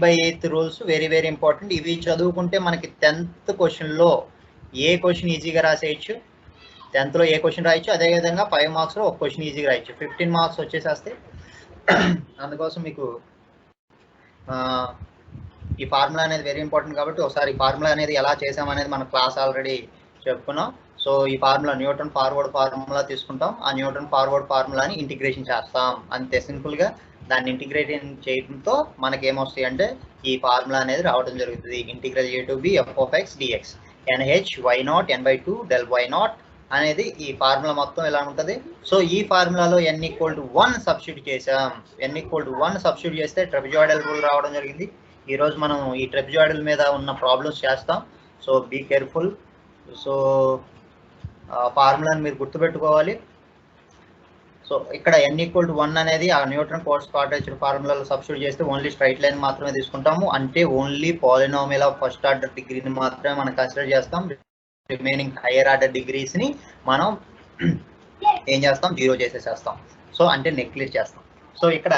3/8 rules very important. ఇవి చదువుకుంటే మనకి 10th క్వశ్చన్లో ఏ క్వశ్చన్ ఈజీగా రాసేయచ్చు, 10th లో ఏ క్వశ్చన్ రాయొచ్చు, అదేవిధంగా 5 మార్క్స్లో ఒక క్వశ్చన్ ఈజీగా రాయొచ్చు, 15 మార్క్స్ వచ్చేసేస్తే. అందుకోసం మీకు ఈ ఫార్ములా అనేది వెరీ ఇంపార్టెంట్ కాబట్టి ఒకసారి ఈ ఫార్ములా అనేది ఎలా చేసామనేది మన క్లాస్ ఆల్రెడీ చెప్పుకున్నాం. సో ఈ ఫార్ములా న్యూటన్ ఫార్వర్డ్ ఫార్ములా తీసుకుంటాం, ఆ న్యూటన్ ఫార్వర్డ్ ఫార్ములాని ఇంటిగ్రేషన్ చేస్తాం, అంతే సింపుల్గా. దాన్ని ఇంటిగ్రేషన్ చేయడంతో మనకి ఏమొస్తాయి అంటే ఈ ఫార్ములా అనేది రావడం జరుగుతుంది. Integral a to b f of x dx nh y0 n/2 del y0 అనేది ఈ ఫార్ములా మొత్తం ఎలా ఉంటుంది. సో ఈ ఫార్ములాలో n = 1 సబ్స్టిట్యూట్ చేసాం. n = 1 సబ్స్టిట్యూట్ చేస్తే ట్రెపెజాయిడల్ రూల్ రావడం జరిగింది. ఈరోజు మనం ఈ ట్రెపెజాయిడల్ మీద ఉన్న ప్రాబ్లమ్స్ చేస్తాం. So be careful. సో ఫార్ములాని మీరు గుర్తుపెట్టుకోవాలి. సో ఇక్కడ n = 1 అనేది ఆ న్యూటన్ కోట్స్ క్వాడ్రేచర్ ఫార్ములాలో సబ్స్టిట్యూట్ చేస్తే ఓన్లీ స్ట్రైట్ లైన్ మాత్రమే తీసుకుంటాము, అంటే only polynomial of first order డిగ్రీని మాత్రమే మనం కన్సిడర్ చేస్తాం. రిమైనింగ్ హైయర్ ఆర్డర్ డిగ్రీస్ని మనం ఏం చేస్తాం, 0 చేసేసేస్తాం. సో అంటే నెగ్లెక్ట్ చేస్తాం. సో ఇక్కడ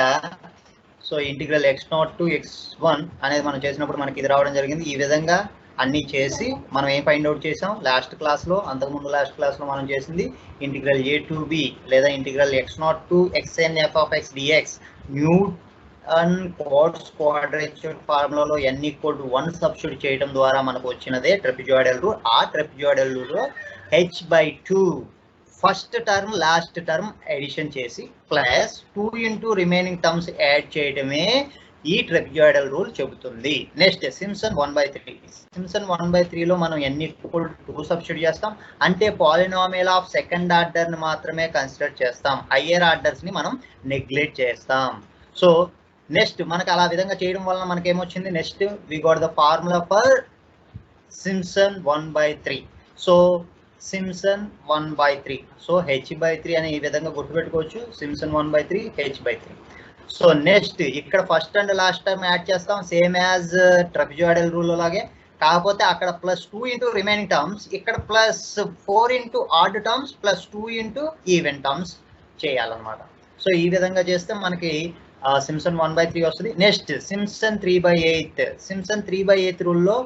ఇంటిగ్రల్ x0 to x1 అనేది మనం చేసినప్పుడు మనకి ఇది రావడం జరిగింది. ఈ విధంగా అన్నీ చేసి మనం ఏం ఫైండ్ అవుట్ చేసాం లాస్ట్ క్లాస్లో, అంతకుముందు లాస్ట్ క్లాస్లో మనం చేసింది ఇంటిగ్రల్ a to b లేదా integral x0 to xn f of x dx Newton Cotes quadrature ఫార్ములాలో n = 1 సబ్స్టిట్యూట్ చేయడం ద్వారా మనకు వచ్చినదే ట్రెపెజాయిడల్ రూల్. ఆ ట్రెపెజాయిడల్ రూల్లో h/2 first term last term addition చేసి plus 2 into remaining terms add చేయడమే ఈ ట్రెపెజాయిడల్ రూల్ చెబుతుంది. Next Simpson 1/3. సింప్సన్ 1/3లో మనం n = 2 సబ్స్టిట్యూట్ చేస్తాం, అంటే పాలినామియల్ ఆఫ్ సెకండ్ ఆర్డర్ని మాత్రమే కన్సిడర్ చేస్తాం, హయ్యర్ ఆర్డర్స్ని మనం నెగ్లెక్ట్ చేస్తాం. సో నెక్స్ట్ మనకు అలా విధంగా చేయడం వలన మనకి ఏమొచ్చింది, next we got the formula for Simpson 1/3. So Simpson 1/3, so h/3 అని ఈ విధంగా గుర్తుపెట్టుకోవచ్చు. Simpson 1/3 h/3. సో నెక్స్ట్ ఇక్కడ first and last term add చేస్తాం సేమ్ యాజ్ ట్రెపెజాయిడల్ రూల్ లాగే, కాకపోతే అక్కడ +2 into రిమైనింగ్ టర్మ్స్, ఇక్కడ +4 into odd terms +2 into even terms చేయాలన్నమాట. సో ఈ విధంగా చేస్తే మనకి సింప్సన్ 1/3 వస్తుంది. Next Simpson 3/8. సింప్సన్ 3/8 రూల్లో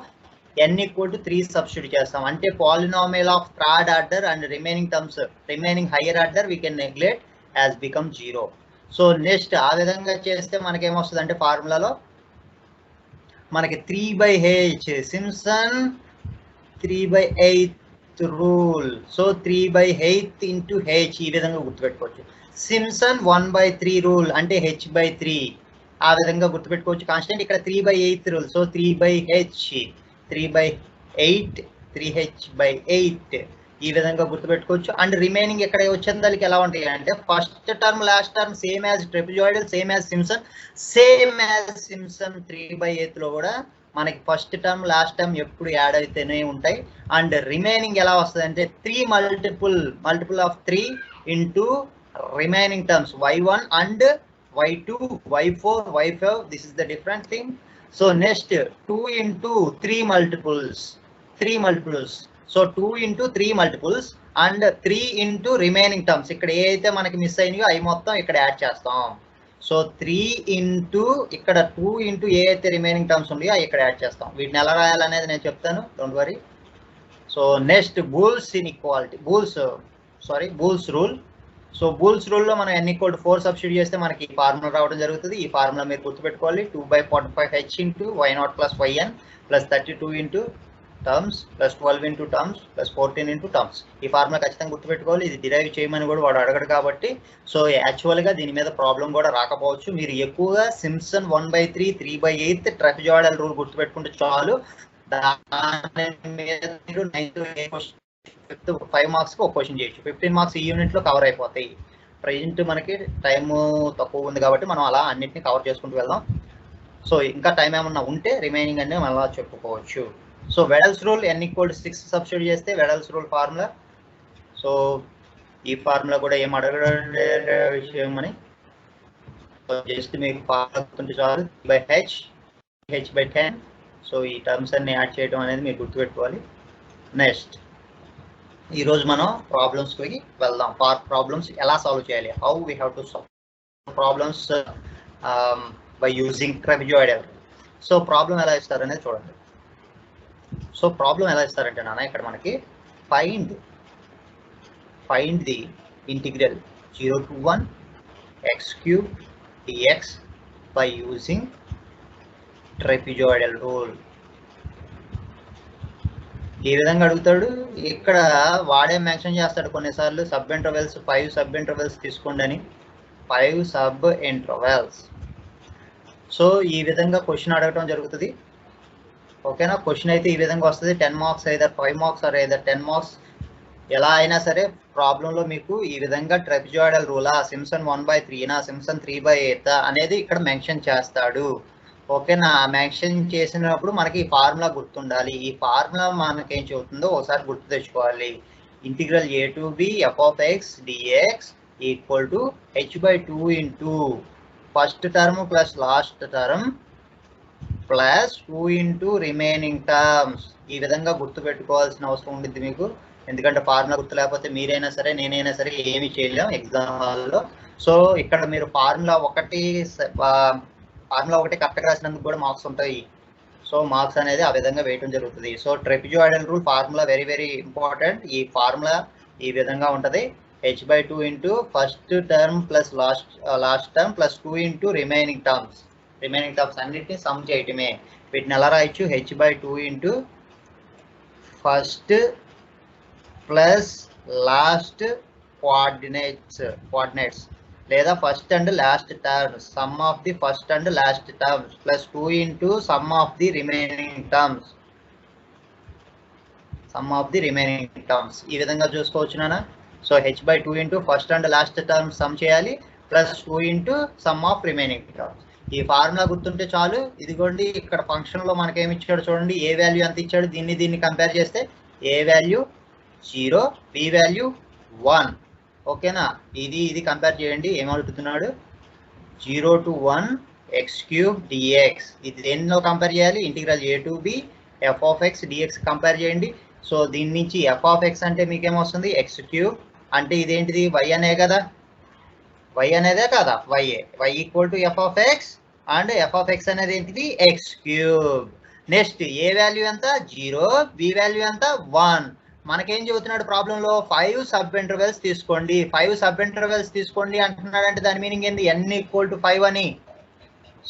n = 3 సబ్స్టిట్యూట్ చేస్తాం, అంటే polynomial of third order and remaining terms, remaining higher order we can neglect as become 0. So next ఆ విధంగా చేస్తే మనకి ఏమొస్తుంది అంటే ఫార్ములాలో మనకి 3/h Simpson 3/8 rule. So 3/8 into h ఈ విధంగా గుర్తుపెట్టుకోవచ్చు. సింప్సన్ 1/3 రూల్ అంటే h/3 ఆ విధంగా గుర్తుపెట్టుకోవచ్చు. కాన్స్టెంట్ ఇక్కడ 3/8 రూల్, సో 3/h 3/8 3h/8 ఈ విధంగా గుర్తుపెట్టుకోవచ్చు. అండ్ రిమైనింగ్ ఇక్కడ వచ్చేందుకు ఎలా ఉంటాయి అంటే first term last term same as trapezoidal, same as Simpson, same as Simpson 3/8లో కూడా మనకి ఫస్ట్ టర్మ్ లాస్ట్ టర్మ్ ఎప్పుడు యాడ్ అయితేనే ఉంటాయి. అండ్ రిమైనింగ్ ఎలా వస్తుంది అంటే 3 multiple of 3 into remaining terms y1 and y2 y4 y5. This is the different thing. So next 2 into 3 multiples. So 2 into 3 multiples and 3 into remaining terms, ఇక్కడ ఏ అయితే మనకి మిస్ అయినాయో అవి మొత్తం ఇక్కడ యాడ్ చేస్తాం. సో 3 into ఇక్కడ 2 into ఏ అయితే రిమైనింగ్ టర్మ్స్ ఉన్నాయో అవి ఇక్కడ యాడ్ చేస్తాం. వీటిని ఎలా రాయాలనేది నేను చెప్తాను, don't worry. So next Boole's rule. So Boole's రూల్లో మనం n = 4 సబ్స్టిట్యూట్ చేస్తే మనకి ఈ ఫార్ములా రావడం జరుగుతుంది. ఈ ఫార్ములా మీరు గుర్తుపెట్టుకోవాలి. 2/45h into y0 + yn +32 into terms +12 into terms +14 into terms. ఈ ఫార్ములా ఖచ్చితంగా గుర్తుపెట్టుకోవాలి. ఇది డిరైవ్ చేయమని కూడా వాడు అడగడు కాబట్టి సో యాక్చువల్గా దీని మీద ప్రాబ్లం కూడా రాకపోవచ్చు. మీరు ఎక్కువగా సింప్సన్ 1/3 3/8 ట్రెపెజాయిడల్ రూల్ గుర్తుపెట్టుకుంటే చాలు. దాని మీద మీరు 5 మార్క్స్కి ఒక క్వశ్చన్ చేయొచ్చు, 15 మార్క్స్ ఈ యూనిట్లో కవర్ అయిపోతాయి. ప్రజెంట్ మనకి టైము తక్కువ ఉంది కాబట్టి మనం అలా అన్నిటిని కవర్ చేసుకుంటూ వెళ్దాం. సో ఇంకా టైం ఏమన్నా ఉంటే రిమైనింగ్ అన్నీ మనం అలా చెప్పుకోవచ్చు. So Weddle's rule n = 6 substitute చేస్తే వెడల్స్ రూల్ ఫార్ములా. సో ఈ ఫార్ములా కూడా ఏం అడగడే విషయం అని జస్ట్ మీకు ఫార్ములా చాలు, h/10. సో ఈ టర్మ్స్ అన్ని యాడ్ చేయడం అనేది మీరు గుర్తుపెట్టుకోవాలి. నెక్స్ట్ ఈరోజు మనం ప్రాబ్లమ్స్కి వెళ్దాం. ప్రాబ్లమ్స్ ఎలా సాల్వ్ చేయాలి, how we have to solve problems by using trapezoidal. So problem ఎలా ఇస్తారనేది చూడండి. సో ప్రాబ్లం ఎలా ఇస్తారంటే నాన్న ఇక్కడ మనకి find the integral 0 to 1 x cube dx by using trapezoidal rule. ఈ విధంగా అడుగుతాడు. ఇక్కడ వాడే మెన్షన్ చేస్తాడు కొన్నిసార్లు సబ్ ఇంటర్వెల్స్ 5 సబ్ ఇంటర్వెల్స్ తీసుకోండి అని. 5 సబ్ ఇంటర్వెల్స్. సో ఈ విధంగా క్వశ్చన్ అడగటం జరుగుతుంది. ఓకేనా? క్వశ్చన్ అయితే ఈ విధంగా వస్తుంది. 10 marks either 5 marks or either 10 marks. ఎలా అయినా సరే ప్రాబ్లంలో మీకు ఈ విధంగా ట్రెపెజాయిడల్ రూలా, సింప్సన్ 1/3నా, సింప్సన్ 3/8 అనేది ఇక్కడ మెన్షన్ చేస్తాడు. ఓకేనా? మెన్షన్ చేసినప్పుడు మనకి ఈ ఫార్ములా గుర్తుండాలి. ఈ ఫార్ములా మనకి ఏం చెబుతుందో ఒకసారి గుర్తు తెచ్చుకోవాలి. Integral a to b f of x dx equal to h/2 into first term plus last term plus 2 into remaining terms. ఈ విధంగా గుర్తు పెట్టుకోవాల్సిన అవసరం ఉంటుంది మీకు. ఎందుకంటే ఫార్ములా గుర్తు లేకపోతే మీరైనా సరే నేనైనా సరే ఏమి చేయలేం ఎగ్జామ్ హాల్లో. సో ఇక్కడ మీరు ఫార్ములా ఒకటి కరెక్ట్గా రాసినందుకు కూడా మార్క్స్ ఉంటాయి. సో మార్క్స్ అనేది ఆ విధంగా వేయటం జరుగుతుంది. So trapezoidal rule formula very very important. ఈ ఫార్ములా ఈ విధంగా ఉంటుంది. h/2 into first term plus last term plus 2 into remaining terms అన్నిటిని సమ్ చేయటమే. వీటిని ఎలా రాయొచ్చు? h/2 into first plus last coordinates లేదా first and last terms, sum of the first and last terms plus 2 into sum of the remaining terms. ఈ విధంగా చూసుకోవచ్చు నాన్న. So h/2 into first and last terms some చేయాలి plus 2 into sum of remaining terms. ఈ formula గుర్తుంటే చాలు. ఇదిగోండి ఇక్కడ ఫంక్షన్లో మనకేమి ఇచ్చాడు చూడండి. ఏ వాల్యూ ఎంత ఇచ్చాడు, దీన్ని కంపేర్ చేస్తే ఏ వాల్యూ 0, b వాల్యూ 1. ఓకేనా? ఇది కంపేర్ చేయండి. ఏమడుగుతున్నాడు? 0 to 1 x cube dx. ఇది దేనిలో కంపేర్ చేయాలి? Integral a to b f of x dx compare చేయండి. సో దీని నుంచి f of x అంటే మీకేమొస్తుంది? x cube. అంటే ఇదేంటిది? y అనే కదా, y అనేదే కదా, y equal to f of x and f of x అనేది ఏంటిది? x cube. నెక్స్ట్ ఏ వాల్యూ ఎంత? 0, b వాల్యూ ఎంత? 1. మనకేం చెబుతున్నాడు ప్రాబ్లంలో? 5 సబ్ ఇంటర్వెల్స్ తీసుకోండి. 5 సబ్ ఇంటర్వెల్స్ తీసుకోండి అంటున్నాడు. అంటే దాని మీనింగ్ ఏంది? n ఈక్వల్ టు 5 అని.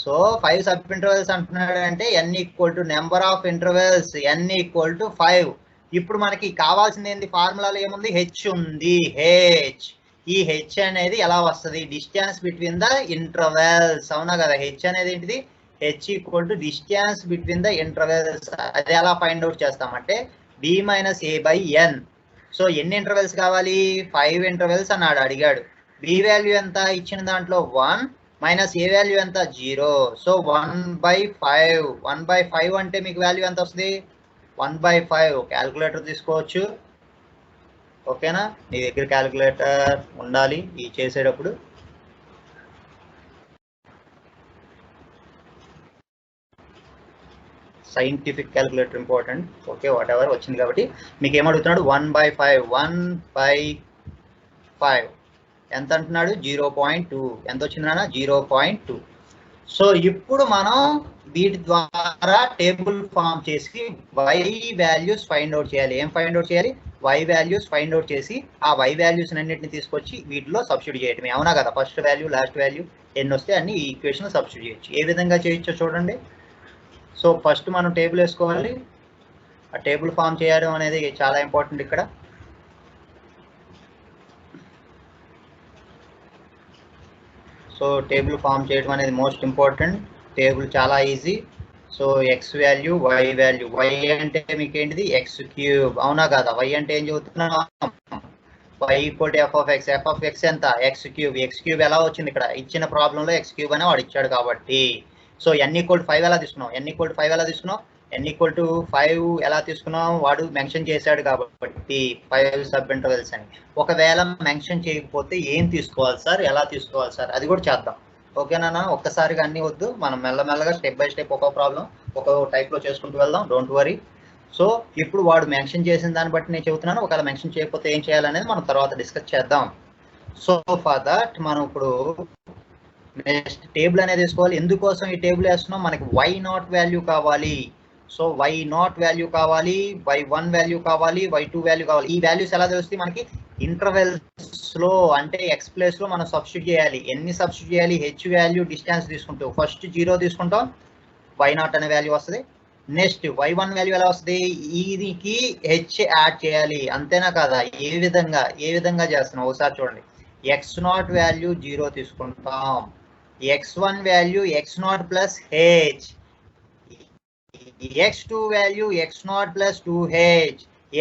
సో 5 సబ్ ఇంటర్వెల్స్ అంటున్నాడు అంటే n equal to number of intervals, n equal to 5. ఇప్పుడు మనకి కావాల్సింది ఏంది? ఫార్ములాలో ఏముంది? h ఉంది. ఈ h అనేది ఎలా వస్తుంది? Distance between the intervals. అవునా కదా? h అనేది ఏంటిది? h equal to distance between the intervals. అది ఎలా ఫైండ్ అవుట్ చేస్తామంటే b మైనస్ a/n. సో ఎన్ని ఇంటర్వెల్స్ కావాలి? 5 ఇంటర్వెల్స్ అన్నాడు, అడిగాడు. b వాల్యూ ఎంత? ఇచ్చిన దాంట్లో 1 మైనస్ a వాల్యూ ఎంత? 0. సో 1/5. 1/5 అంటే మీకు వాల్యూ ఎంత వస్తుంది? 1/5. క్యాల్కులేటర్ తీసుకోవచ్చు. ఓకేనా? మీ దగ్గర క్యాల్కులేటర్ ఉండాలి ఈ చేసేటప్పుడు. Scientific calculator important. Okay, what ever వచ్చింది కాబట్టి మీకు ఏమడుగుతున్నాడు? 1/5. 1/5 ఎంత అంటున్నాడు? 0.2. ఎంత వచ్చిందన్నా? 0.2. సో ఇప్పుడు మనం వీటి ద్వారా టేబుల్ ఫామ్ చేసి y వాల్యూస్ ఫైండ్ అవుట్ చేయాలి. ఏం ఫైండ్ అవుట్ చేయాలి? y వాల్యూస్ ఫైండ్ అవుట్ చేసి ఆ y వాల్యూస్ అన్నింటిని తీసుకొచ్చి వీటిలో సబ్స్టిట్యూట్ చేయటమే. అవునా కదా? ఫస్ట్ వాల్యూ లాస్ట్ వాల్యూ ఎన్ని వస్తే అన్ని ఈ ఈక్వేషన్ సబ్స్టిట్యూట్ చేయొచ్చు. ఏ విధంగా చేయొచ్చో చూడండి. సో ఫస్ట్ మనం టేబుల్ వేసుకోవాలి. ఆ టేబుల్ ఫామ్ చేయడం అనేది చాలా ఇంపార్టెంట్ ఇక్కడ. సో టేబుల్ ఫామ్ చేయడం అనేది మోస్ట్ ఇంపార్టెంట్. టేబుల్ చాలా easy. So x value, y value. Y అంటే మీకు ఏంటిది? X cube. అవునా కదా? వై అంటే ఏం చెబుతున్నాం? Y equal to f of x. F of x ఎంత? X cube. ఎక్స్ క్యూబ్ ఎలా వచ్చింది? ఇక్కడ ఇచ్చిన ప్రాబ్లంలో ఎక్స్ క్యూబ్ అని వాడు ఇచ్చాడు కాబట్టి. సో n ఈక్వల్ టు 5 ఎలా తీసుకున్నాం? n ఈక్వల్ టు 5 ఎలా తీసుకున్నాం? n ఈక్వల్ టు 5 ఎలా తీసుకున్నాం? వాడు మెన్షన్ చేశాడు కాబట్టి 5 సబ్ ఇంటర్వెల్స్ అని. ఒకవేళ మెన్షన్ చేయకపోతే ఏం తీసుకోవాలి సార్, ఎలా తీసుకోవాలి సార్, అది కూడా చేద్దాం. ఓకేనా? ఒక్కసారిగా అన్నీ వద్దు, మనం మెల్లమెల్లగా స్టెప్ బై స్టెప్ ఒక్కో ప్రాబ్లం ఒక్కో టైప్లో చేసుకుంటూ వెళ్దాం. Don't worry. సో ఇప్పుడు వాడు మెన్షన్ చేసిన దాన్ని బట్టి నేను చెబుతున్నాను. ఒకవేళ మెన్షన్ చేయకపోతే ఏం చేయాలనేది మనం తర్వాత డిస్కస్ చేద్దాం. సో ఫర్ దట్ మనం ఇప్పుడు నెక్స్ట్ టేబుల్ అనేది వేసుకోవాలి. ఎందుకోసం ఈ టేబుల్ వేస్తున్నాం, మనకి వై నాట్ వాల్యూ కావాలి. సో వై నాట్ వాల్యూ కావాలి, y1 వాల్యూ కావాలి, y2 వాల్యూ కావాలి. ఈ వాల్యూస్ ఎలా తెలుస్తాయి మనకి, ఇంటర్వెల్స్ లో అంటే ఎక్స్ ప్లేస్ లో మనం సబ్స్టిట్యూట్ చేయాలి. ఎన్ని సబ్స్టిట్యూట్ చేయాలి, హెచ్ వాల్యూ డిస్టెన్స్ తీసుకుంటాం. ఫస్ట్ 0 తీసుకుంటాం, y0 అనే వాల్యూ వస్తుంది. నెక్స్ట్ y1 వాల్యూ ఎలా వస్తుంది, ఈదికి హెచ్ యాడ్ చేయాలి, అంతేనా కదా. ఏ విధంగా చేస్తున్నాం ఒకసారి చూడండి. x0 వాల్యూ 0 తీసుకుంటాం, x1 value x0 plus H, x2 value x0 plus 2h,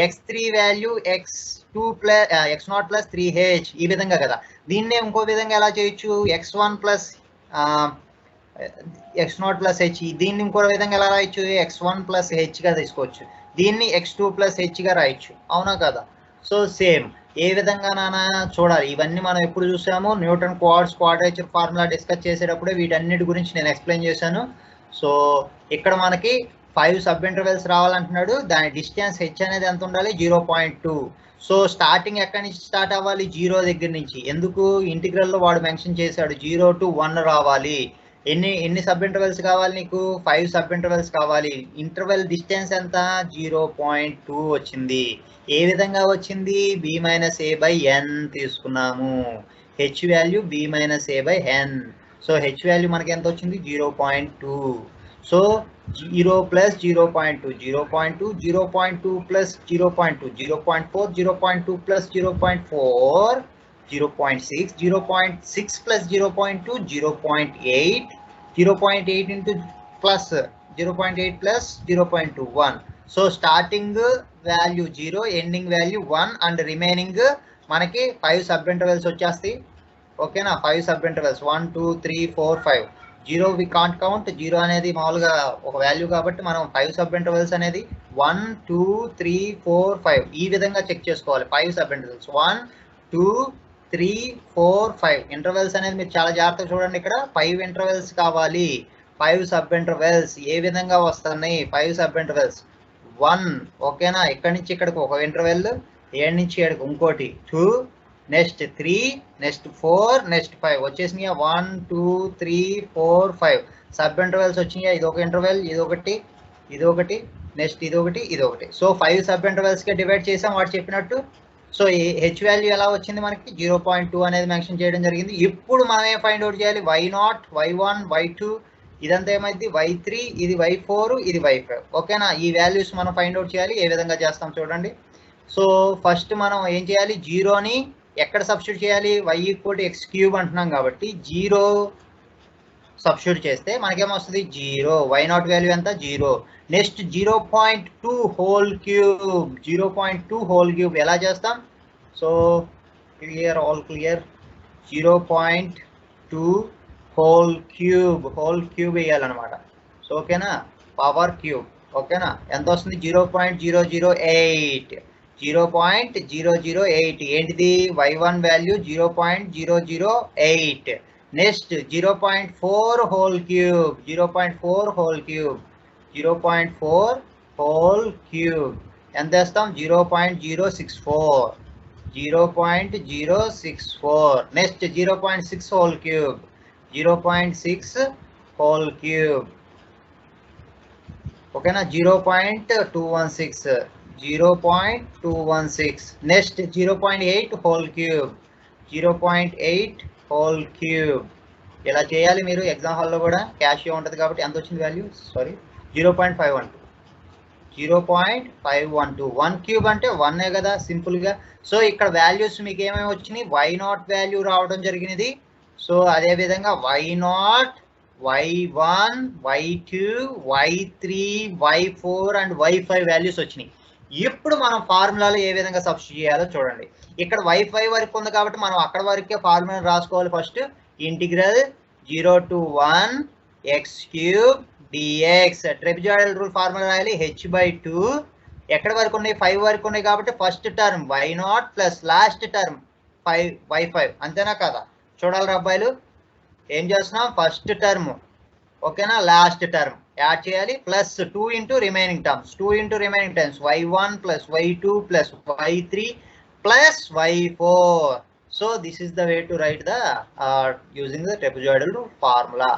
x3 value x2 plus x0 plus 3h. ఈ విధంగా కదా. దీన్నే ఇంకో విధంగా ఎలా చేయొచ్చు, x1 plus x0 plus H, దీన్ని ఇంకో విధంగా ఎలా రాయొచ్చు, x1 ప్లస్ హెచ్గా తీసుకోవచ్చు, దీన్ని x2 ప్లస్ హెచ్గా రాయొచ్చు, అవునా కదా. సో సేమ్ ఏ విధంగా నానా చూడాలి. ఇవన్నీ మనం ఎప్పుడు చూసాము, న్యూటన్ కోఆర్డ్స్ క్వాడ్రేచర్ ఫార్ములా డిస్కస్ చేసేటప్పుడే వీటన్నిటి గురించి నేను ఎక్స్ప్లెయిన్ చేశాను. సో ఇక్కడ మనకి 5 సబ్ ఇంటర్వెల్స్ రావాలంటున్నాడు, దాని డిస్టెన్స్ హెచ్ అనేది ఎంత ఉండాలి, 0.2. సో స్టార్టింగ్ ఎక్కడి నుంచి స్టార్ట్ అవ్వాలి, 0 దగ్గర నుంచి. ఎందుకు, ఇంటిగ్రల్లో వాడు మెన్షన్ చేశాడు 0 to 1 రావాలి. ఎన్ని సబ్ ఇంటర్వెల్స్ కావాలి నీకు, 5 సబ్ ఇంటర్వెల్స్ కావాలి. ఇంటర్వెల్ డిస్టెన్స్ ఎంత, 0.2 వచ్చింది. ఏ విధంగా వచ్చింది, b-a/n తీసుకున్నాము. H value b-a/n. So H value మనకి ఎంత వచ్చింది, 0.2. So 0 plus 0.2, 0.2, 0.2 plus 0.2, 0.4, 0.2 plus 0.4, 0.6, 0.6 plus 0.2, 0.8, 0.8 into plus 0.8 plus 0.21. So starting value 0, ending value 1 and remaining మనకి 5 సబ్ ఇంటర్వెల్స్ వచ్చేస్తాయి. ఓకేనా, 5 sub intervals 1 2 3 4 5. 0 we can't count, 0 అనేది మామూలుగా ఒక వాల్యూ కాబట్టి మనం 5 సబ్ ఇంటర్వెల్స్ అనేది 1 2 3 4 5 ఈ విధంగా చెక్ చేసుకోవాలి. 5 సబ్ ఇంటర్వెల్స్ 1 2 3 4 5 ఇంటర్వెల్స్ అనేది మీరు చాలా జాగ్రత్తగా చూడండి. ఇక్కడ 5 ఇంటర్వెల్స్ కావాలి. 5 సబ్ ఇంటర్వెల్స్ ఏ విధంగా వస్తున్నాయి, 5 సబ్ ఇంటర్వెల్స్ 1, ఓకేనా, ఇక్కడి నుంచి ఇక్కడికి ఒక ఇంటర్వెల్, 7 నుంచి 7కి ఇంకోటి 2, నెక్స్ట్ 3, నెక్స్ట్ 4, నెక్స్ట్ 5 వచ్చేసినాయి. 1 2 3 4 5 సబ్ ఇంటర్వెల్స్ వచ్చినాయి. ఇది ఒక ఇంటర్వెల్, ఇదొకటి, నెక్స్ట్ ఇదొకటి. సో 5 సబ్ ఇంటర్వెల్స్గా డివైడ్ చేసాం వాడు చెప్పినట్టు. సో హెచ్ వాల్యూ ఎలా వచ్చింది మనకి, 0.2 అనేది మెన్షన్ చేయడం జరిగింది. ఇప్పుడు మనం ఏం ఫైండ్ అవుట్ చేయాలి, y0, y1, y2, ఇదంతా ఏమైంది, y3, ఇది y4, ఇది y5. ఓకేనా, ఈ వాల్యూస్ మనం ఫైండ్ అవుట్ చేయాలి. ఏ విధంగా చేస్తాం చూడండి. సో ఫస్ట్ మనం ఏం చేయాలి, 0ని ఎక్కడ సబ్స్టిట్యూట్ చేయాలి, y=x³ అంటున్నాం కాబట్టి 0 సబ్స్టిట్యూట్ చేస్తే మనకేమొస్తుంది, 0. y0 వాల్యూ ఎంత, 0. Next 0.2 whole cube, 0.2 whole cube ఎలా చేస్తాం. So clear, all clear. 0.2 whole cube వేయాలన్నమాట. సో ఓకేనా, పవర్ క్యూబ్. ఓకేనా, ఎంత వస్తుంది, 0.008. 0.008 ఏంటిది, y1 value 0.008. Next 0.4 whole cube, 0.4 whole cube, 0.4 whole cube ఎంత వేస్తాం, 0.064, 0.064. Next 0.6 whole cube, 0.6 whole cube. ఓకేనా, 0.216, 0.216. Next 0.8 whole cube, 0.8 whole cube. ఇలా చేయాలి మీరు ఎగ్జామ్ హాల్లో కూడా, క్యాషియో ఉంటుంది కాబట్టి. ఎంత వచ్చింది వాల్యూ, సారీ 0.512, 0.512. 1 క్యూబ్ అంటే 1 కదా సింపుల్గా. సో ఇక్కడ వాల్యూస్ మీకు ఏమేమి వచ్చినాయి, y0 వాల్యూ రావడం జరిగినది. సో అదేవిధంగా y0, y1, y2, y3, y4 and y5 values వచ్చినాయి. ఇప్పుడు మనం ఫార్ములాలో ఏ విధంగా సబ్స్టిట్యూట్ చేయాలో చూడండి. ఇక్కడ y5 వరకు ఉంది కాబట్టి మనం అక్కడ వరకే ఫార్ములా రాసుకోవాలి. First integral 0 to 1 x³ dx, trapezoidal rule formula రాయాలి. h/2 ఎక్కడ వరకు ఉన్నాయి, 5 వరకు ఉన్నాయి కాబట్టి first term y0 plus last term y5, అంతేనా కదా. చూడాలి అబ్బాయిలు, ఏం చేస్తున్నాం, ఫస్ట్ టర్మ్ ఓకేనా, లాస్ట్ టర్మ్ యాడ్ చేయాలి, plus 2 into remaining terms, 2 into remaining terms y1 plus y2 plus y3 plus y4. So this is the way to write the using the ట్రెపెజాయిడల్ formula.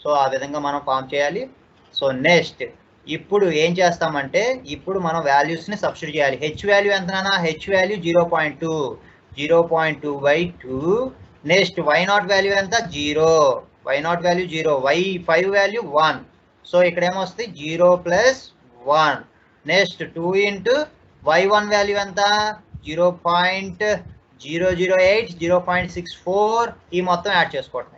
So ఆ విధంగా మనం form చేయాలి. So next ఇప్పుడు ఏం చేస్తామంటే ఇప్పుడు మనం వాల్యూస్ని సబ్స్టిట్యూట్ చేయాలి. హెచ్ వాల్యూ ఎంతనా? H value 0.2, 0.2/2. Next y naught value ఎంత? 0, y naught value 0, y5 value 1. So ఇక్కడ ఏమొస్తుంది? 0 + 1. నెక్స్ట్ 2 ఇంటూ y1 వాల్యూ ఎంత? 0.008, 0.64. ఈ మొత్తం యాడ్ చేసుకోవటం.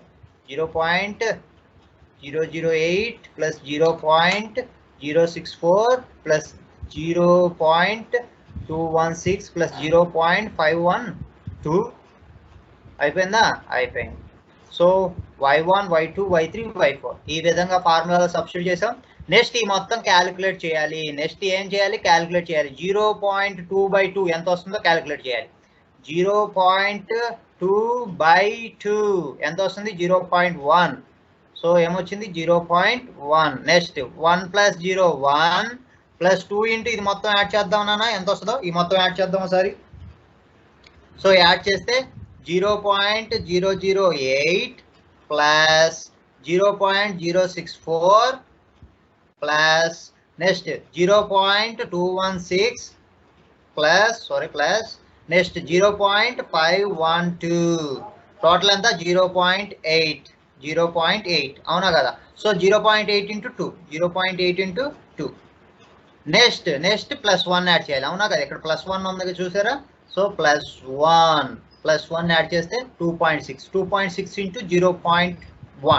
0.008 + 0.064 + 0.216 + 0.512 అయిపోయిందా? అయిపోయింది. So y1, y2, y3, y4 ఈ విధంగా ఫార్ములాలో సబ్స్టిట్యూట్ చేసాం. నెక్స్ట్ ఈ మొత్తం క్యాలిక్యులేట్ చేయాలి. నెక్స్ట్ ఏం చేయాలి? క్యాలిక్యులేట్ చేయాలి. 0.2/2 ఎంత వస్తుందో క్యాలిక్యులేట్ చేయాలి. 0.2/2 ఎంత వస్తుంది? 0.1. సో ఏమొచ్చింది? 0.1. నెక్స్ట్ 1 + 0 1 + 2 ఇంటూ ఇది మొత్తం యాడ్ చేద్దాం నాన్న, ఎంత వస్తుందో ఈ మొత్తం యాడ్ చేద్దాం ఒకసారి. సో యాడ్ చేస్తే 0.008 + 0.064 plus next 0.216 plus next 0.512 total ఎంత? 0.8 అవునా కదా? సో 0.8 × 2, 0.8 × 2. నెక్స్ట్ +1 యాడ్ చేయాలి అవునా కదా? ఇక్కడ +1 ఉంది చూసారా? సో +1 యాడ్ చేస్తే 2.6 × 0.1 ×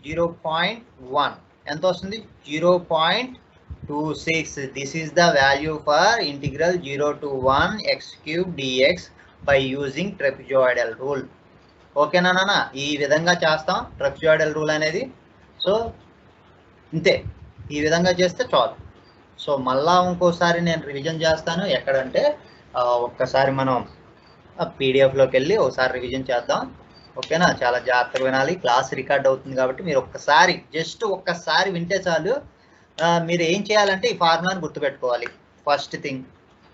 0.1 ఎంత వస్తుంది? 0.26. This is the value for integral 0 to 1 x³ dx by using trapezoidal rule. ఓకేనా నాన్న? ఈ విధంగా చేస్తాం ట్రెపెజాయిడల్ రూల్ అనేది. సో ఇంతే, ఈ విధంగా చేస్తే చాలు. సో మళ్ళా ఇంకోసారి నేను రివిజన్ చేస్తాను. ఎక్కడంటే ఒక్కసారి మనం పీడిఎఫ్లోకి వెళ్ళి ఒకసారి రివిజన్ చేద్దాం. ఓకేనా? చాలా జాగ్రత్తగా వినాలి. క్లాస్ రికార్డ్ అవుతుంది కాబట్టి మీరు జస్ట్ ఒక్కసారి వింటే చాలు. మీరు ఏం చేయాలంటే ఈ ఫార్ములాని గుర్తుపెట్టుకోవాలి. ఫస్ట్ థింగ్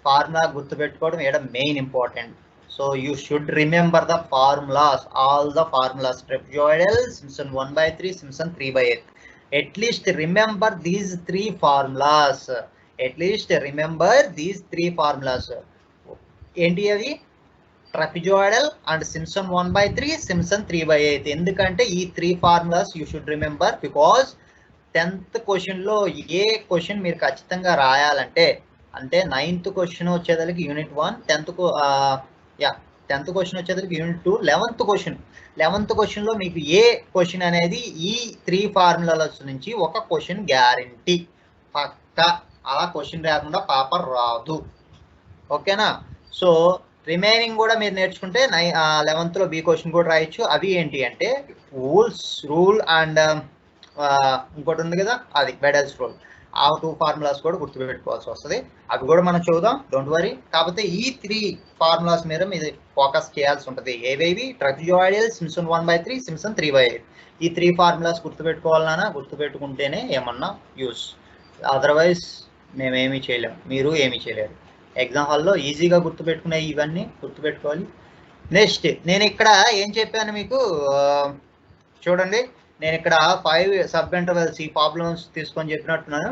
ఫార్ములా గుర్తుపెట్టుకోవడం ఇక్కడ main important. So you should remember the formulas, all the formulas. Trapezoidal, Simpson 1/3, Simpson 3/8. At least remember these 3 formulas. ఏంటి అవి? Trapezoidal and Simpson 1/3, Simpson 3/8. ఎందుకంటే ఈ 3 formulas you should remember. Because 10th క్వశ్చన్లో ఏ question మీరు ఖచ్చితంగా రాయాలంటే, అంటే 9th క్వశ్చన్ వచ్చేదానికి యూనిట్ 1, 10th క్వశ్చన్ వచ్చేదానికి యూనిట్ 2, 11th క్వశ్చన్లో మీకు ఏ క్వశ్చన్ అనేది ఈ 3 ఫార్ములాస్ నుంచి ఒక క్వశ్చన్ గ్యారంటీ పక్కా. అలా క్వశ్చన్ రాకుండా పేపర్ రాదు. ఓకేనా? సో రిమైనింగ్ కూడా మీరు నేర్చుకుంటే 11th బి క్వశ్చన్ కూడా రాయొచ్చు. అవి ఏంటి అంటే రూల్ అండ్ ఇంకోటి ఉంది కదా, అది బెడెల్స్ రూల్. ఆ 2 ఫార్ములాస్ కూడా గుర్తుపెట్టుకోవాల్సి వస్తుంది. అవి కూడా మనం చూద్దాం, డోంట్ వరీ. కాకపోతే ఈ 3 ఫార్ములాస్ మీద మీరు ఫోకస్ చేయాల్సి ఉంటుంది. ఏవేవి? ట్రెపెజాయిడల్, సింప్సన్ 1/3, సింప్సన్ 3/8. ఈ 3 ఫార్ములాస్ గుర్తుపెట్టుకోవాలన్నా, గుర్తుపెట్టుకుంటేనే ఏమన్నా యూస్. అదర్వైజ్ మేమేమీ చేయలేము, మీరు ఏమీ చేయలేరు. ఎగ్జామ్ హాల్లో ఈజీగా గుర్తుపెట్టుకునే ఇవన్నీ గుర్తుపెట్టుకోవాలి. నెక్స్ట్ నేను ఇక్కడ ఏం చెప్పాను మీకు చూడండి. నేను ఇక్కడ 5 సబ్ ఇంటర్వెల్స్ ఈ ప్రాబ్లమ్స్ తీసుకొని చెప్పినట్టున్నాను.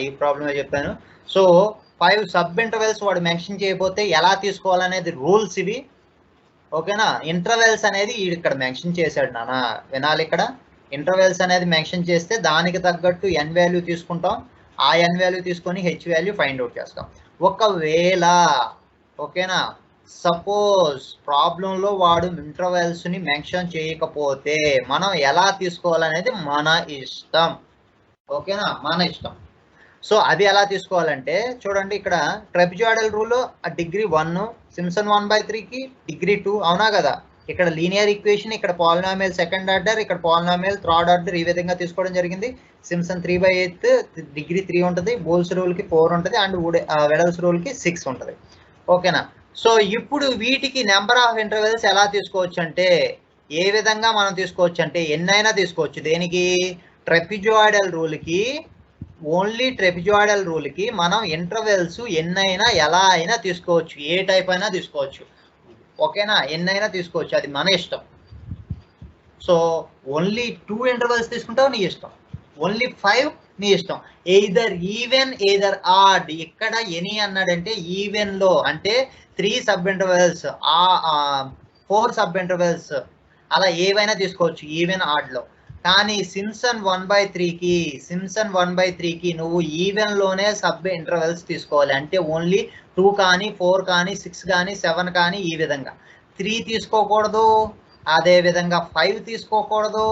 ఈ ప్రాబ్లమే చెప్పాను. సో 5 సబ్ ఇంటర్వెల్స్ వాడు మెన్షన్ చేయకపోతే ఎలా తీసుకోవాలనేది రూల్స్ ఇవి. ఓకేనా? ఇంటర్వెల్స్ అనేది ఇక్కడ మెన్షన్ చేశాడు నాన్న, వినాలి. ఇక్కడ ఇంటర్వెల్స్ అనేది మెన్షన్ చేస్తే దానికి తగ్గట్టు ఎన్ వాల్యూ తీసుకుంటాం. ఆ ఎన్ వాల్యూ తీసుకొని హెచ్ వాల్యూ ఫైండ్ అవుట్ చేస్తాం. ఒకవేళ ఓకేనా, సపోజ్ ప్రాబ్లంలో వాడు ఇంటర్వెల్స్ని మెన్షన్ చేయకపోతే మనం ఎలా తీసుకోవాలనేది మన ఇష్టం. ఓకేనా? మన ఇష్టం. సో అది ఎలా తీసుకోవాలంటే చూడండి, ఇక్కడ ట్రెపెజాయిడల్ రూల్ డిగ్రీ 1, సింప్సన్ 1/3కి డిగ్రీ 2 అవునా కదా? ఇక్కడ లీనియర్ ఈక్వేషన్, ఇక్కడ పాలినామియల్ సెకండ్ ఆర్డర్, ఇక్కడ పాలినామియల్ థర్డ్ ఆర్డర్, ఈ విధంగా తీసుకోవడం జరిగింది. సింప్సన్ 3/8 డిగ్రీ 3 ఉంటుంది, బోల్స్ రూల్కి 4 ఉంటుంది, అండ్ వెడల్స్ రూల్కి 6 ఉంటుంది. ఓకేనా? సో ఇప్పుడు వీటికి నెంబర్ ఆఫ్ ఇంటర్వెల్స్ ఎలా తీసుకోవచ్చు అంటే, ఏ విధంగా మనం తీసుకోవచ్చు అంటే ఎన్నైనా తీసుకోవచ్చు. దేనికి? ట్రెపెజాయిడల్ రూల్కి, ఓన్లీ ట్రెపెజాయిడల్ రూల్కి మనం ఇంటర్వెల్స్ ఎన్నైనా ఎలా అయినా తీసుకోవచ్చు. ఏ టైప్ అయినా తీసుకోవచ్చు. ఓకేనా, ఎన్నైనా తీసుకోవచ్చు, అది మన ఇష్టం. సో ఓన్లీ 2 ఇంటర్వెల్స్ తీసుకుంటావు నీ ఇష్టం, ఓన్లీ 5 నీ ఇష్టం. Either even either odd. ఇక్కడ ఎనీ అన్నాడంటే ఈవెన్ లో అంటే 3 సబ్ ఇంటర్వెల్స్, 4 సబ్ ఇంటర్వెల్స్, అలా ఏవైనా తీసుకోవచ్చు ఈవెన్ ఆడ్ లో. కానీ సిమ్సన్ 1/3కి నువ్వు ఈవెన్ లోనే సబ్ ఇంటర్వెల్స్ తీసుకోవాలి. అంటే ఓన్లీ 2 కానీ 4 కానీ 6 కానీ 7 కానీ ఈ విధంగా. 3 తీసుకోకూడదు, అదే విధంగా 5 తీసుకోకూడదు,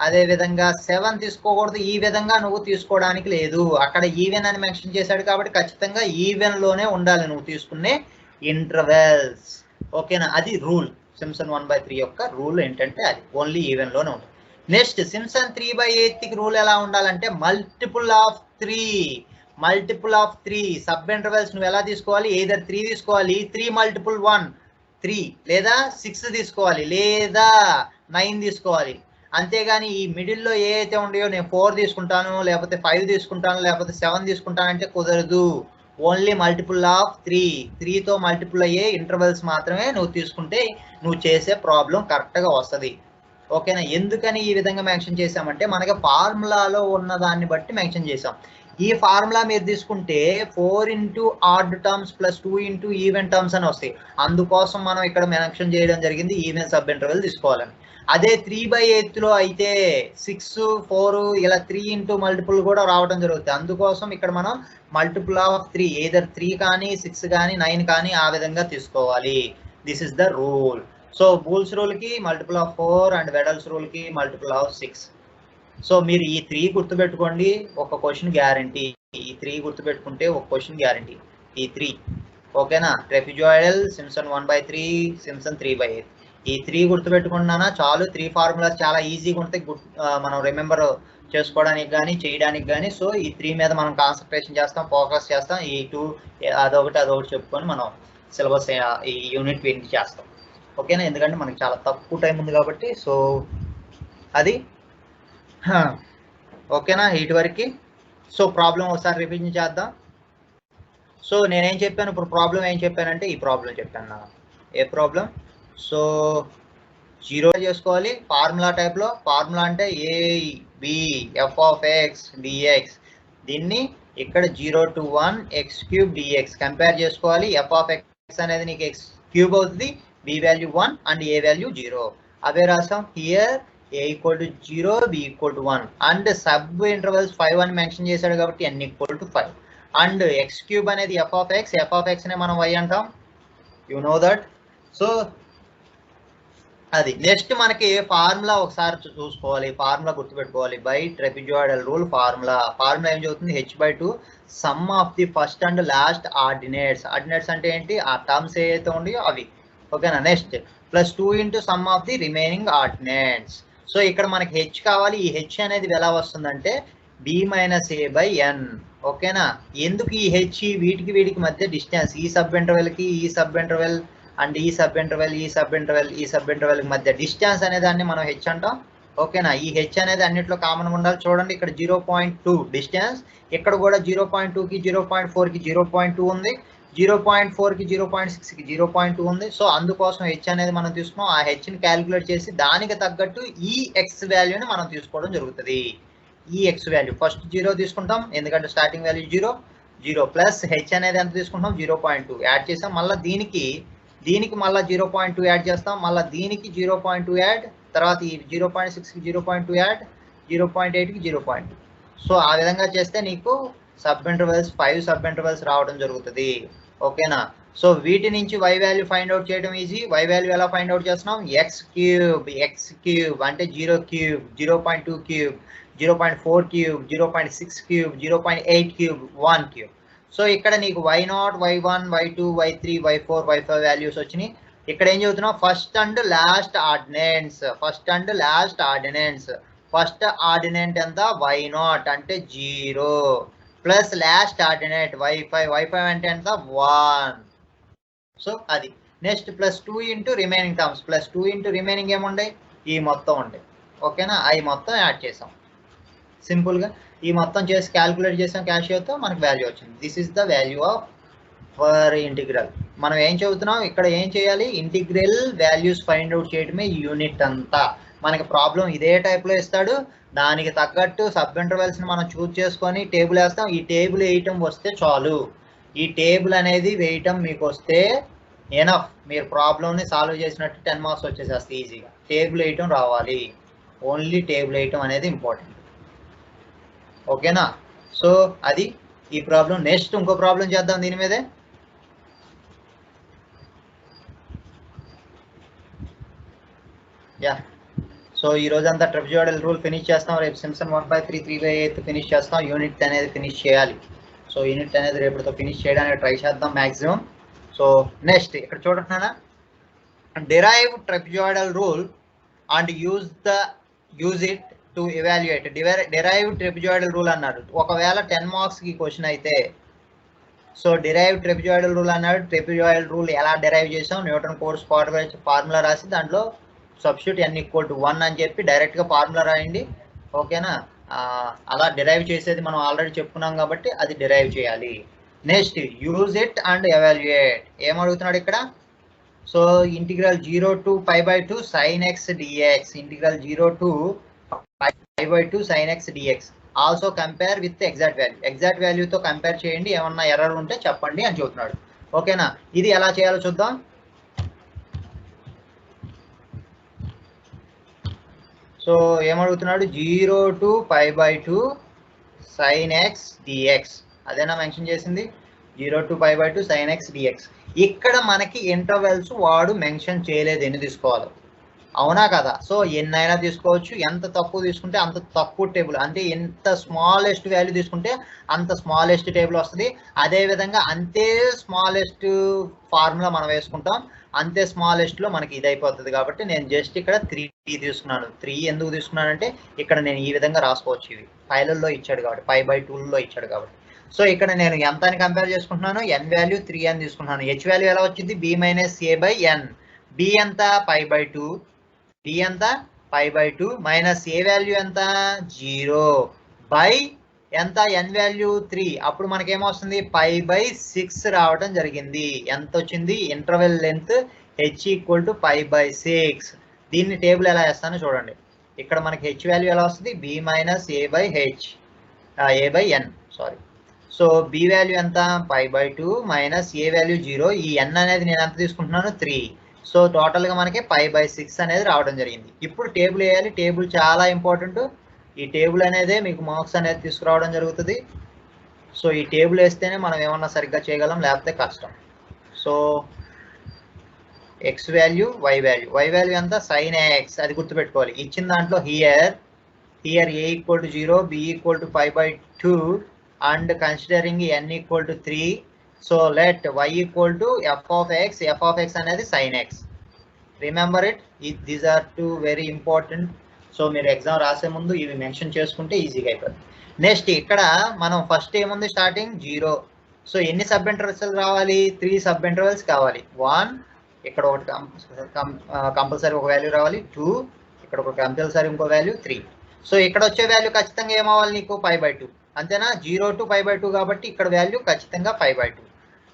అదే విధంగా 7 తీసుకోకూడదు. ఈ విధంగా నువ్వు తీసుకోవడానికి లేదు. అక్కడ ఈవెన్ అని మెన్షన్ చేశాడు కాబట్టి ఖచ్చితంగా ఈవెన్ లోనే ఉండాలి నువ్వు తీసుకునే ఇంటర్వెల్స్. ఓకేనా, అది రూల్. సిమ్సన్ 1/3 యొక్క రూల్ ఏంటంటే అది ఓన్లీ ఈవెన్ లోనే ఉంటుంది. నెక్స్ట్ సిమ్సన్ 3/8కి రూల్ ఎలా ఉండాలంటే మల్టిపుల్ ఆఫ్ 3 సబ్ ఇంటర్వెల్స్ నువ్వు ఎలా తీసుకోవాలి, ఎయిదర్ 3 తీసుకోవాలి, 3 మల్టిపుల్ 1 3, లేదా 6 తీసుకోవాలి, లేదా 9 తీసుకోవాలి. అంతేగాని ఈ మిడిల్లో ఏ అయితే ఉండయో నేను 4 తీసుకుంటాను, లేకపోతే 5 తీసుకుంటాను, లేకపోతే 7 తీసుకుంటానంటే కుదరదు. ఓన్లీ మల్టిపుల్ ఆఫ్ 3తో మల్టిపుల్ అయ్యే ఇంటర్వెల్స్ మాత్రమే నువ్వు తీసుకుంటే నువ్వు చేసే ప్రాబ్లం కరెక్ట్గా వస్తుంది. ఓకేనా, ఎందుకని ఈ విధంగా మెన్షన్ చేసామంటే మనకి ఫార్ములాలో ఉన్న దాన్ని బట్టి మెన్షన్ చేసాం. ఈ ఫార్ములా మీరు తీసుకుంటే 4 into odd terms plus 2 into even terms అని వస్తాయి. అందుకోసం మనం ఇక్కడ మెన్షన్ చేయడం జరిగింది ఈవెన్ సబ్ ఇంటర్వెల్ తీసుకోవాలని. అదే 3/8లో అయితే 6 4 ఇలా 3 ఇంటూ మల్టిపుల్ కూడా రావడం జరుగుతుంది. అందుకోసం ఇక్కడ మనం మల్టిపుల్ ఆఫ్ 3, ఎయిదర్ 3 కానీ 6 కానీ 9 కానీ ఆ విధంగా తీసుకోవాలి. This is the rule. So Boole's రూల్కి మల్టిపుల్ ఆఫ్ 4 అండ్ వెడల్స్ రూల్కి మల్టిపుల్ ఆఫ్ 6. సో మీరు ఈ 3 గుర్తుపెట్టుకోండి, ఒక క్వశ్చన్ గ్యారంటీ. ఈ 3 గుర్తుపెట్టుకుంటే ఒక క్వశ్చన్ గ్యారంటీ, ఈ 3. ఓకేనా, ట్రెపిజాయిడల్, సిమ్సన్ 1/3, సిమ్సన్ 3/8, ఈ 3 గుర్తుపెట్టుకున్నానా చాలు. 3 ఫార్ములాస్ చాలా ఈజీగా ఉంటాయి మనం రిమెంబర్ చేసుకోవడానికి కానీ చేయడానికి కానీ. సో ఈ 3 మీద మనం కాన్సన్ట్రేషన్ చేస్తాం, ఫోకస్ చేస్తాం. ఈ 2 అదొకటి చెప్పుకొని మనం సిలబస్ ఈ యూనిట్ విన్ చేస్తాం. ఓకేనా, ఎందుకంటే మనకి చాలా తక్కువ టైం ఉంది కాబట్టి. సో అది ఓకేనా ఇటు వరకు. సో ప్రాబ్లం ఒకసారి రివిజన్ చేద్దాం. సో నేనేం చెప్పాను ఇప్పుడు, ప్రాబ్లం ఏం చెప్పానంటే ఈ ప్రాబ్లం చెప్పాను. ఏ ప్రాబ్లం? సో 0 చేసుకోవాలి ఫార్ములా టైప్లో. ఫార్ములా అంటే a b f of x dx. దీన్ని ఇక్కడ 0 to 1 x³ dx కంపేర్ చేసుకోవాలి. ఎఫ్ ఆఫ్ ఎక్స్ అనేది నీకు x³ అవుతుంది, b value 1 and a value 0. అవే రాసాం. Here a equal to 0, b equal to 1 and subintervals 5 అని మెన్షన్ చేశాడు కాబట్టి n equal to 5 and x³ అనేది ఎఫ్ ఆఫ్ ఎక్స్ నే మనం y అంటాం, యు నో దట్. సో అది నెక్స్ట్ మనకి ఫార్ములా ఒకసారి చూసుకోవాలి, ఫార్ములా గుర్తుపెట్టుకోవాలి. బై ట్రెపిజాయిడల్ రూల్ ఫార్ములా ఏం చెబుతుంది, h/2 some of the first and last ordinates. Ordinates అంటే ఏంటి, ఆ టర్మ్స్ ఏవైతే ఉన్నాయో అవి. ఓకేనా, next plus 2 into sum of the remaining ordinates. So ఇక్కడ మనకి హెచ్ కావాలి. ఈ హెచ్ అనేది ఎలా వస్తుందంటే b - a/n. ఓకేనా, ఎందుకు ఈ హెచ్, వీటికి మధ్య డిస్టెన్స్, ఈ సబ్ ఇంటర్వెల్కి ఈ సబ్ ఇంటర్వెల్ అండ్ ఈ సబ్ ఇంటర్వెల్ మధ్య డిస్టెన్స్ అనే దాన్ని మనం హెచ్ అంటాం. ఓకేనా, ఈ హెచ్ అనేది అన్నిట్లో కామన్గా ఉండాలి. చూడండి ఇక్కడ 0.2 డిస్టెన్స్, ఇక్కడ కూడా 0.2కి 0.4కి 0.2 ఉంది, 0.4కి 0.6కి 0.2 ఉంది. సో అందుకోసం హెచ్ అనేది మనం తీసుకున్నాం. ఆ హెచ్ని క్యాలిక్యులేట్ చేసి దానికి తగ్గట్టు ఈ ఎక్స్ వాల్యూని మనం తీసుకోవడం జరుగుతుంది. ఈ ఎక్స్ వాల్యూ ఫస్ట్ 0 తీసుకుంటాం, ఎందుకంటే స్టార్టింగ్ వాల్యూ 0 ప్లస్ హెచ్ అనేది ఎంత తీసుకుంటాం 0.2 యాడ్ చేసాం. మళ్ళీ దీనికి మళ్ళీ 0.2 యాడ్ చేస్తాం, మళ్ళీ దీనికి 0.2 యాడ్, తర్వాత ఈ 0.6కి 0.2 యాడ్, 0.8కి 0.2. సో ఆ విధంగా చేస్తే నీకు సబ్ ఇంటర్వెల్స్ 5 సబ్ ఇంటర్వెల్స్ రావడం జరుగుతుంది. ఓకేనా, సో వీటి నుంచి y వాల్యూ ఫైండ్ అవుట్ చేయడం ఈజీ. y వాల్యూ ఎలా ఫైండ్ అవుట్ చేస్తున్నాం, x³ అంటే 0³ 0.2³ 0.4³ 0.6³ 0.8³ 1³. సో ఇక్కడ నీకు y0 y1 y2 y3 y4 y5 values వచ్చినాయి. ఇక్కడ ఏం చెబుతున్నాం, ఫస్ట్ అండ్ లాస్ట్ ఆర్డినెంట్స్. ఫస్ట్ ఆర్డినెంట్ ఎంత y0 అంటే 0 ప్లస్ లాస్ట్ ఆర్డినెంట్ y5 అంటే ఎంత 1. సో అది next plus 2 into remaining terms, plus 2 into remaining ఏముండే ఈ మొత్తం ఉండే. ఓకేనా, అవి మొత్తం యాడ్ చేసాం సింపుల్గా. ఈ మొత్తం చేసి క్యాల్కులేట్ చేసాం క్యాషియోతో, మనకు వాల్యూ వచ్చింది. This is the value of for integral. మనం ఏం చదువుతున్నాం ఇక్కడ, ఏం చేయాలి, ఇంటిగ్రల్ వాల్యూస్ ఫైండ్ అవుట్ చేయడమే యూనిట్ అంతా. మనకి ప్రాబ్లం ఇదే టైప్లో ఇస్తాడు, దానికి తగ్గట్టు సబ్ ఇంటర్వెల్స్ని మనం చూస్ చేసుకొని టేబుల్ వేస్తాం. ఈ టేబుల్ వేయటం వస్తే చాలు, ఈ టేబుల్ అనేది వేయటం మీకు వస్తే ఎనఫ్, మీరు ప్రాబ్లమ్ని సాల్వ్ చేసినట్టు 10 మార్క్స్ వచ్చేసేస్తాయి ఈజీగా. టేబుల్ వేయటం రావాలి, ఓన్లీ టేబుల్ వేయటం అనేది ఇంపార్టెంట్. ఓకేనా? సో అది ఈ ప్రాబ్లం. నెక్స్ట్ ఇంకో ప్రాబ్లం చేద్దాం దీని మీదే. యా, సో ఈ రోజంతా ట్రెపెజాయిడల్ రూల్ ఫినిష్ చేస్తాం. రేపు సింప్సన్ 1/3 3/8 ఫినిష్ చేస్తాం. యూనిట్ అనేది ఫినిష్ చేయాలి. సో యూనిట్ అనేది రేపటితో ఫినిష్ చేయడానికి ట్రై చేద్దాం మ్యాక్సిమం. సో నెక్స్ట్ ఇక్కడ చూడండి, derive trapezoidal rule and use it to evaluate. derive trapezoidal rule అన్నాడు. ఒకవేళ 10 మార్క్స్ కి క్వశ్చన్ అయితే, సో derive trapezoidal rule అన్నాడు. trapezoidal rule ఎలా డెరైవ్ చేసాం, న్యూటన్ కోట్స్ ఫార్ములా రాసి దాంట్లో సబ్స్టిట్యూట్ n=1 అని చెప్పి డైరెక్ట్గా ఫార్ములా రాయండి. ఓకేనా? అలా డెరైవ్ చేసేది మనం ఆల్రెడీ చెప్పుకున్నాం కాబట్టి అది డెరైవ్ చేయాలి. Next use it and evaluate. ఏమడుగుతున్నాడు ఇక్కడ, so integral 0 to π/2 sin x dx, integral 0 to π/2 sin x dx also compare with exact value. Exact వాల్యూతో కంపేర్ చేయండి, ఏమన్నా ఎర్రర్ ఉంటే చెప్పండి అని చెబుతున్నాడు. ఓకేనా? ఇది ఎలా చేయాలో చూద్దాం. సో ఏమడుగుతున్నాడు, 0 to π/2 sin x dx, అదేనా మెన్షన్ చేసింది, 0 to π/2 sin x dx. ఇక్కడ మనకి ఇంటర్వెల్స్ వాడు మెన్షన్ చేయలేదు, ఎన్ని తీసుకోవాలి, అవునా కదా? సో ఎన్నైనా తీసుకోవచ్చు, ఎంత తక్కువ తీసుకుంటే అంత తక్కువ టేబుల్, అంటే ఎంత స్మాలెస్ట్ వాల్యూ తీసుకుంటే అంత స్మాలెస్ట్ టేబుల్ వస్తుంది. అదేవిధంగా అంతే స్మాలెస్ట్ ఫార్ములా మనం వేసుకుంటాం, అంతే స్మాలెస్ట్లో మనకి ఇది అయిపోతుంది. కాబట్టి నేను జస్ట్ ఇక్కడ 3 తీసుకున్నాను. 3 ఎందుకు తీసుకున్నానంటే ఇక్కడ నేను ఈ విధంగా రాసుకోవచ్చు, ఇవి ఫైలల్లో ఇచ్చాడు కాబట్టి, π/2లో ఇచ్చాడు కాబట్టి. సో ఇక్కడ నేను ఎంత అని కంపేర్ చేసుకుంటున్నాను, n వాల్యూ 3 అని తీసుకుంటున్నాను. h వాల్యూ ఎలా వచ్చింది, b - a/n. b ఎంత, π/2, b ఎంత, π/2 మైనస్ a వాల్యూ ఎంత, 0 బై ఎంత, n వాల్యూ 3. అప్పుడు మనకేమొస్తుంది, π/6 రావడం జరిగింది. ఎంత వచ్చింది, ఇంటర్వెల్ లెంత్ h = π/6. దీన్ని టేబుల్ ఎలా వేస్తానో చూడండి. ఇక్కడ మనకి h వాల్యూ ఎలా వస్తుంది, b - a/n, sorry. So b value ఎంత, π/2 మైనస్ a వాల్యూ 0. ఈ n అనేది నేను ఎంత తీసుకుంటున్నాను, 3. సో టోటల్గా మనకి π/6 అనేది రావడం జరిగింది. ఇప్పుడు టేబుల్ వేయాలి. టేబుల్ చాలా ఇంపార్టెంట్. ఈ టేబుల్ అనేది మీకు మార్క్స్ అనేది తీసుకురావడం జరుగుతుంది. సో ఈ టేబుల్ వేస్తేనే మనం ఏమన్నా సరిగ్గా చేయగలం, లేకపోతే కష్టం. So x value, y value ఎంత, sin x, అది గుర్తుపెట్టుకోవాలి. ఇచ్చిన దాంట్లో here a = 0, b = π/2 and considering n = 3. So let y = f of x అనేది sin x. Remember it, these are 2 very important. So మీరు ఎగ్జామ్ రాసే ముందు ఇవి మెన్షన్ చేసుకుంటే ఈజీగా అయిపోతుంది. నెక్స్ట్ ఇక్కడ మనం ఫస్ట్ ఏముంది, స్టార్టింగ్ 0. సో ఎన్ని సబ్ ఇంటర్వెల్స్ రావాలి, 3 సబ్ ఇంటర్వెల్స్ కావాలి. 1 ఇక్కడ ఒకటి కంపల్సరీ ఒక వాల్యూ రావాలి, 2 ఇక్కడ ఒక కంపల్సరీ ఇంకో వాల్యూ, 3. సో ఇక్కడ వచ్చే వాల్యూ ఖచ్చితంగా ఏమవ్వాలి నీకు, π/2, అంతేనా? 0 to π/2 కాబట్టి ఇక్కడ వాల్యూ ఖచ్చితంగా π/2.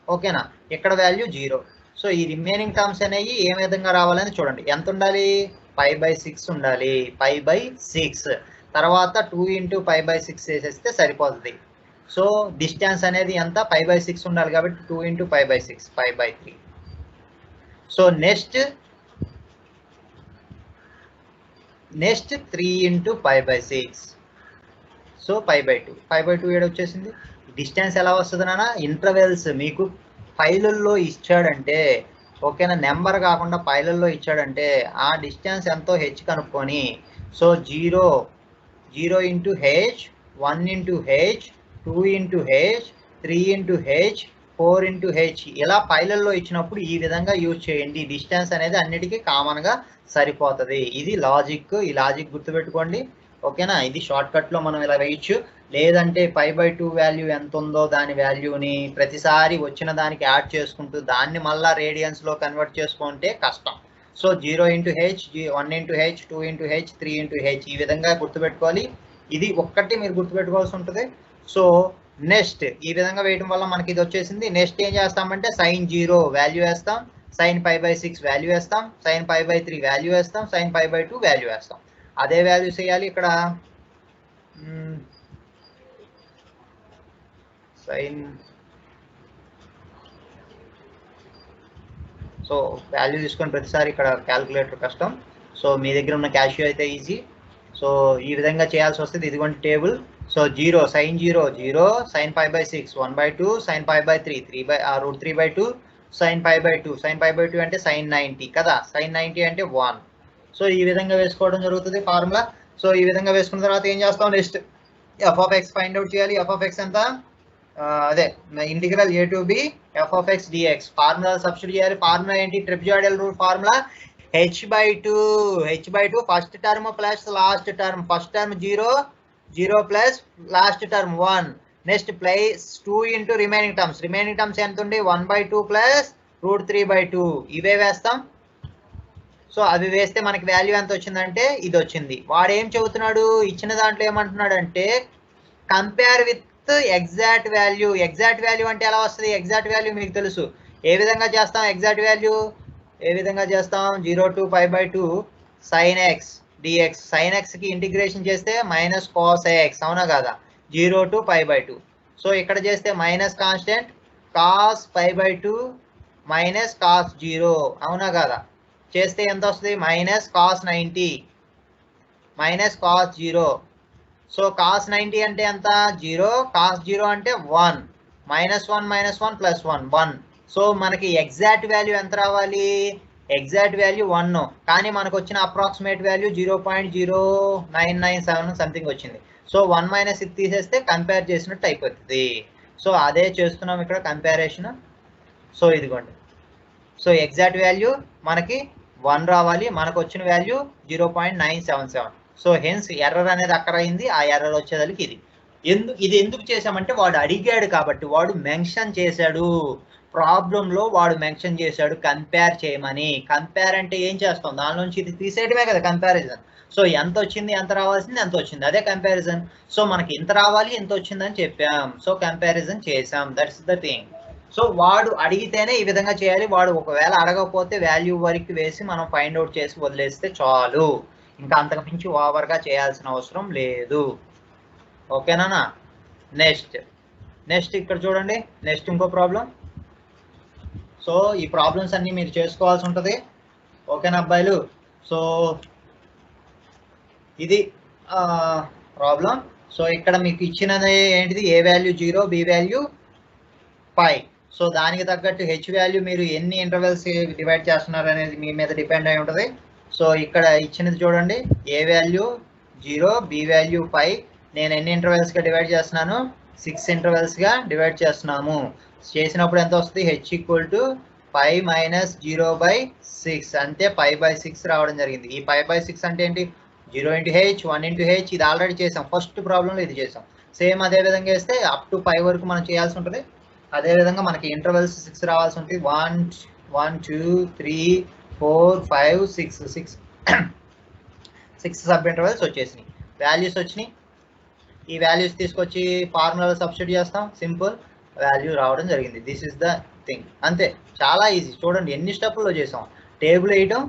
ఓకేనా? ఇక్కడ వాల్యూ 0. సో ఈ రిమైనింగ్ టర్మ్స్ అనేవి ఏ విధంగా రావాలని చూడండి. ఎంత ఉండాలి, π/6 ఉండాలి, π/6. తర్వాత 2 × π/6 వేసేస్తే సరిపోతుంది. సో డిస్టెన్స్ అనేది ఎంత, π/6 ఉండాలి కాబట్టి 2 × π/6, π/3. So next 3 × π/6. సో π/2 ఏడు వచ్చేసింది. డిస్టెన్స్ ఎలా వస్తుంది నాన్న, ఇంటర్వెల్స్ మీకు ఫైళ్ళల్లో ఇచ్చాడంటే, ఓకేనా, నెంబర్ కాకుండా ఫైళ్ళల్లో ఇచ్చాడంటే ఆ డిస్టెన్స్ ఎంతో h కనుక్కొని, so 0 × h, 1 × h, 2 × h, 3 × h, 4 × h ఇలా ఫైళ్ళల్లో ఇచ్చినప్పుడు ఈ విధంగా యూజ్ చేయండి. డిస్టెన్స్ అనేది అన్నిటికీ కామన్గా సరిపోతుంది. ఇది లాజిక్, ఈ లాజిక్ గుర్తుపెట్టుకోండి. ఓకేనా? ఇది షార్ట్ కట్లో మనం ఇలా వేయచ్చు. లేదంటే π/2 వాల్యూ ఎంత ఉందో దాని వాల్యూని ప్రతిసారి వచ్చిన దానికి యాడ్ చేసుకుంటూ దాన్ని మళ్ళీ రేడియన్స్లో కన్వర్ట్ చేసుకుంటే కష్టం. So 0 × h, 1 × h, 2 × h, 3 × h ఈ విధంగా గుర్తుపెట్టుకోవాలి. ఇది ఒక్కటి మీరు గుర్తుపెట్టుకోవాల్సి ఉంటుంది. సో నెక్స్ట్ ఈ విధంగా వేయడం వల్ల మనకి ఇది వచ్చేసింది. నెక్స్ట్ ఏం చేస్తామంటే sin 0 వాల్యూ వేస్తాం, sin π/6 వాల్యూ వేస్తాం, sin π/3 వాల్యూ వేస్తాం, sin π/2 వాల్యూ వేస్తాం. అదే వాల్యూస్ వేయాలి ఇక్కడ. sin సో వాల్యూ తీసుకొని ప్రతిసారి ఇక్కడ క్యాలిక్యులేటర్ కష్టం. సో మీ దగ్గర ఉన్న క్యాషియో అయితే ఈజీ. సో ఈ విధంగా చేయాల్సి వస్తుంది. ఇదిగోండి table. So 0 sin 0 0, sin π/6 1/2, sin π/3 √3/2, sin π/2 sin π/2 అంటే sin 90 కదా, sin 90 అంటే 1. సో ఈ విధంగా వేసుకోవడం జరుగుతుంది ఫార్ములా. సో ఈ విధంగా వేసుకున్న తర్వాత ఏం చేస్తాం, next f of x find out చేయాలి. f of x ఎంత, అదే integral a to b f of x dx. Formula substitute చేయాలి. ఫార్ములా ఏంటి, trapezoidal rule formula h/2 first term plus last term. First term 0 0 plus last term 1. Next plus 2 into remaining terms. Remaining terms ఎంత ఉంది, 1/2 plus √3/2. ఇవే వేస్తాం. So అవి వేస్తే మనకి value ఎంత వచ్చిందంటే ఇది వచ్చింది. వాడు ఏం చెబుతున్నాడు, ఇచ్చిన దాంట్లో ఏమంటున్నాడు అంటే compare with exact value. Exact value అంటే ఎలా వస్తుంది, ఎగ్జాక్ట్ వాల్యూ మీకు తెలుసు. ఏ విధంగా చేస్తాం ఎగ్జాక్ట్ వాల్యూ, ఏ విధంగా చేస్తాం, 0 to π/2 sin x dx. sin x కి ఇంటిగ్రేషన్ చేస్తే మైనస్ cos x, అవునా కదా, 0 to π/2. సో ఇక్కడ చేస్తే minus constant cos π/2 minus cos 0, అవునా కదా. చేస్తే ఎంత వస్తుంది, minus cos 90 minus cos 0. So cos 90 అంటే ఎంత, 0, cos 0 అంటే 1, -1 ప్లస్ 1. సో మనకి ఎగ్జాక్ట్ వాల్యూ ఎంత రావాలి, ఎగ్జాక్ట్ వాల్యూ 1, కానీ మనకు వచ్చిన అప్రాక్సిమేట్ వాల్యూ 0.0997 సంథింగ్ వచ్చింది. సో 1 - ఇది తీసేస్తే కంపేర్ చేసినట్టు అయిపోతుంది. సో అదే చేస్తున్నాం ఇక్కడ కంపారిజన్. సో ఇదిగోండి, సో ఎగ్జాక్ట్ వాల్యూ మనకి 1 రావాలి, మనకు వచ్చిన వాల్యూ 0.977. సో హెన్స్ ఎర్రర్ అనేది అక్కడ అయింది. ఆ ఎర్రర్ వచ్చేదానికి ఇది ఎందుకు చేసామంటే వాడు అడిగాడు కాబట్టి, వాడు మెన్షన్ చేశాడు ప్రాబ్లంలో, వాడు మెన్షన్ చేశాడు కంపేర్ చేయమని. కంపేర్ అంటే ఏం చేస్తాం, దాని నుంచి ఇది తీసేయడమే కదా కంపారిజన్. సో ఎంత వచ్చింది, ఎంత రావాల్సింది, ఎంత వచ్చింది, అదే కంపారిజన్. సో మనకి ఇంత రావాలి, ఎంత వచ్చిందని చెప్పాం. సో కంపారిజన్ చేసాం, దట్స్ ద థింగ్. సో వాడు అడిగితేనే ఈ విధంగా చేయాలి. వాడు ఒకవేళ అడగకపోతే వాల్యూ వరకు వేసి మనం ఫైండ్ అవుట్ చేసి వదిలేస్తే చాలు. ఇంకా అంతకు మించి ఓవర్గా చేయాల్సిన అవసరం లేదు. ఓకేనా. నెక్స్ట్ ఇక్కడ చూడండి, నెక్స్ట్ ఇంకో ప్రాబ్లం. సో ఈ ప్రాబ్లమ్స్ అన్ని మీరు చేసుకోవాల్సి ఉంటుంది. ఓకేనా అబ్బాయిలు. సో ఇది ప్రాబ్లం. సో ఇక్కడ మీకు ఇచ్చినది ఏంటిది, ఏ వాల్యూ 0, బి వాల్యూ 5. సో దానికి తగ్గట్టు హెచ్ వాల్యూ మీరు ఎన్ని ఇంటర్వెల్స్ డివైడ్ చేస్తున్నారు అనేది మీ మీద డిపెండ్ అయి ఉంటుంది. సో ఇక్కడ ఇచ్చినది చూడండి, ఏ వాల్యూ 0, బి వాల్యూ 5. నేను ఎన్ని ఇంటర్వెల్స్గా డివైడ్ చేస్తున్నాను, 6 ఇంటర్వెల్స్గా డివైడ్ చేస్తున్నాము. చేసినప్పుడు ఎంత వస్తుంది, h = 5 - 0/6 అంటే 5/6 రావడం జరిగింది. ఈ 5/6 అంటే ఏంటి, 0 × h 1 × h. ఇది ఆల్రెడీ చేసాం, ఫస్ట్ ప్రాబ్లంలో ఇది చేసాం. సేమ్ అదే విధంగా వేస్తే అప్ టు 5 వరకు మనం చేయాల్సి ఉంటుంది. అదేవిధంగా మనకి ఇంటర్వెల్స్ 6 రావాల్సి ఉంటుంది. 1 2 3 4 5 6 సబ్ ఇంటర్వెల్స్ వచ్చేసినాయి, వాల్యూస్ వచ్చినాయి. ఈ వాల్యూస్ తీసుకొచ్చి ఫార్ములాలో సబ్స్టిట్యూట్ చేస్తాం, సింపుల్ వాల్యూ రావడం జరిగింది. దిస్ ఇస్ ద థింగ్, అంతే, చాలా ఈజీ. చూడండి ఎన్ని స్టెప్పుల్లో చేసాం, టేబుల్ వేయటం,